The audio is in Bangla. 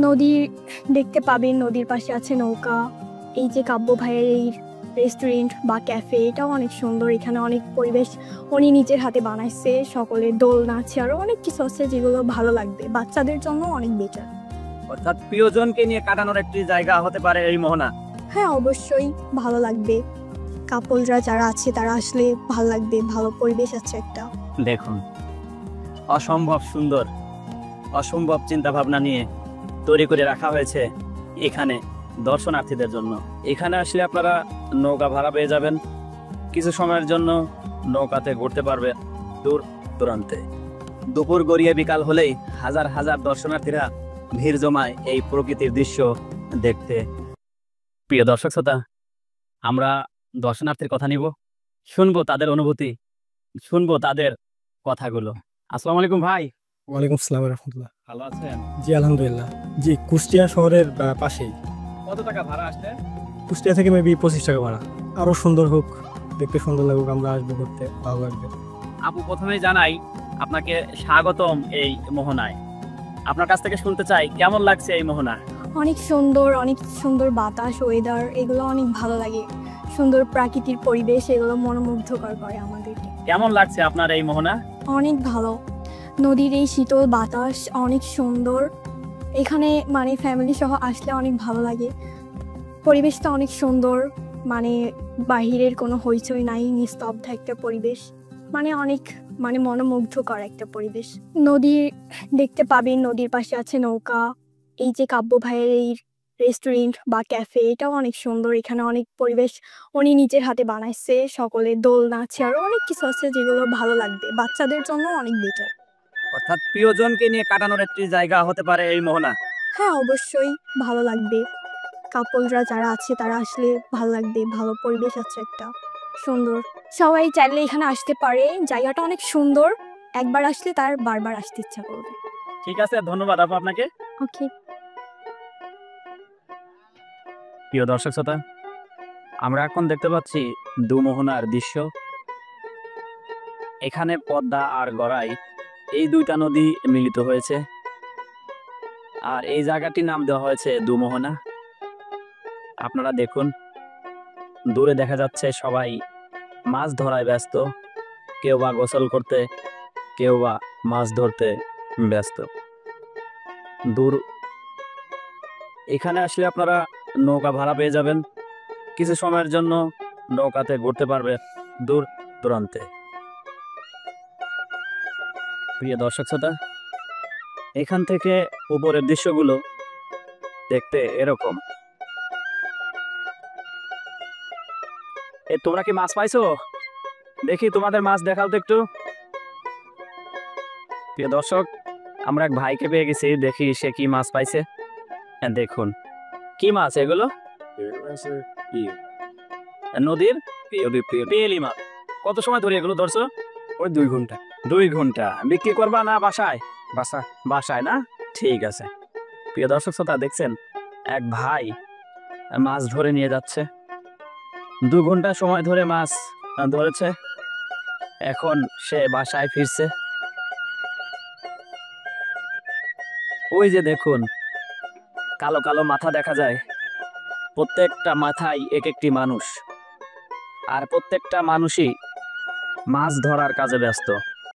নদী দেখতে পাবেন, নদীর পাশে আছে নৌকা। এই যে কাব্য ভাইয়ের এই রেস্টুরেন্ট বা ক্যাফে, এটাও অনেক সুন্দর। এখানে অনেক পরিবেশ উনি নিজের হাতে বানাইছে, সকলে দোলনা আছে, আরো অনেক কিছু আছে যেগুলো ভালো লাগবে, বাচ্চাদের জন্য অনেক বেটার। অর্থাৎ প্রিয়জনকে নিয়ে কাটানোর একটি জায়গা হতে পারে এই মোহনা। হ্যাঁ, অবশ্যই ভালো লাগবে। কাপলরা যারা আছে তারা আসলে ভালো লাগবে, ভালো পরিবেশ আছে একটা। দেখুন, অসম্ভব সুন্দর, অসম্ভব চিন্তা ভাবনা নিয়ে তৈরি করে রাখা হয়েছে এখানে দর্শনার্থীদের জন্য। এখানে আসলে আপনারা নৌকা ভাড়া পেয়ে যাবেন, কিছু সময়ের জন্য নৌকাতে ঘুরতে পারবেন দূর দূরান্তে। দুপুর গড়িয়ে বিকাল হলেই হাজার হাজার দর্শনার্থীরা ভিড় জমায় এই প্রকৃতির দৃশ্য দেখতে। প্রিয় দর্শক শ্রোতা, আমরা দর্শনার্থীর কথা নিব, শুনবো তাদের অনুভূতি, শুনবো তাদের কথাগুলো। আসসালামু আলাইকুম ভাই। ওয়ালাইকুম আসসালাম রহমতুল্লাহ। ভালো আছেন? জি আলহামদুলিল্লাহ। জি, কুষ্টিয়া শহরের পাশেই। কত টাকা ভাড়া আসলে? কুষ্টিয়া থেকে মেবি 25 টাকা ভাড়া। আরো সুন্দর হোক, দেখতে সুন্দর লাগুক, আমরা আসবো করতে, ভালো লাগবে। আপু, প্রথমেই জানাই আপনাকে স্বাগতম এই মোহনায়। আপনার কাছ থেকে শুনতে চাই কেমন লাগছে এই মোহনা? অনেক সুন্দর, অনেক সুন্দর বাতাস, ওয়েদার, এগুলো অনেক ভালো লাগে। সুন্দর প্রাকৃতিক পরিবেশ, এগুলো মনোমুগ্ধকর করে আমাদেরকে। কেমন লাগছে আপনার এই মোহনা? অনেক ভালো। নদীর এই শীতল বাতাস অনেক সুন্দর। এখানে মানে ফ্যামিলি সহ আসলে অনেক ভালো লাগে। পরিবেশটা অনেক সুন্দর, মানে বাহিরের কোনো হইচই নাই, নিস্তব্ধ একটা পরিবেশ, মানে অনেক মনোমুগ্ধকর একটা পরিবেশ। নদী দেখতে পাবেন, নদীর পাশে আছে নৌকা। এই যে কাব্য ভাইয়ের এই রেস্টুরেন্ট বা ক্যাফে, এটাও অনেক সুন্দর। এখানে অনেক পরিবেশ উনি নিজের হাতে বানাইছে, সকলে দোলনা আছে, আরো অনেক কিছু আছে যেগুলো ভালো লাগবে, বাচ্চাদের জন্য অনেক বেটার। অর্থাৎ প্রিয়জনকে নিয়ে কাটানোর একটি জায়গা হতে পারে এই মোহনা। হ্যাঁ, অবশ্যই ভালো লাগবে। কাপলরা যারা আছে তারা আসলে ভালো লাগবে, ভালো পরিবেশ আছে একটা সুন্দর। সবাই চাইলে এখানে আসতে পারে, জায়গাটা অনেক সুন্দর। একবার আসলে তার বারবার আসতে ইচ্ছা করবে। ঠিক আছে, ধন্যবাদ আপু আপনাকে। ওকে। প্রিয় দর্শক শ্রোতা, আমরা এখন দেখতে পাচ্ছি দুমোহনার দৃশ্য। এখানে পদ্মা আর গড়াই, এই দুইটা নদী মিলিত হয়েছে, আর এই জায়গাটির নাম দেওয়া হয়েছে দুমোহনা। আপনারা দেখুন, দূরে দেখা যাচ্ছে সবাই মাছ ধরায় ব্যস্ত, কেউ বা গোসল করতে, কেউ বা মাছ ধরতে ব্যস্ত। দূর এখানে আসলে আপনারা নৌকা ভাড়া পেয়ে যাবেন, কিছু সময়ের জন্য নৌকাতে ঘুরতে পারবে দূর দূরান্তে। প্রিয় দর্শক শ্রোতা, এখান থেকে উপরের দৃশ্যগুলো দেখতে এরকম। তোমরা কি মাছ পাইছো? দেখি তোমাদের মাছ দেখাও তো একটু। প্রিয় দর্শক, আমরা এক ভাইকে পেয়ে গেছি, দেখি সে কি মাছ পাইছে। দেখুন, কি মাছ এগুলো? নদীর পেয়েলি মাছ। কত সময় ধরে এগুলো ধরছো? ওই 2 ঘন্টা। 2 ঘন্টা। বিক্রি করবা না বাসায়? বাসা। বাসায় না? ঠিক আছে। প্রিয় দর্শক শ্রোতা, দেখছেন এক ভাই মাছ ধরে নিয়ে যাচ্ছে, 2 ঘন্টা সময় ধরে মাছ ধরেছে, এখন সে বাসায় ফিরছে। ওই যে দেখুন, কালো কালো মাথা দেখা যায়, প্রত্যেকটা মাথায় এক একটি মানুষ, আর প্রত্যেকটা মানুষই মাছ ধরার কাজে ব্যস্ত।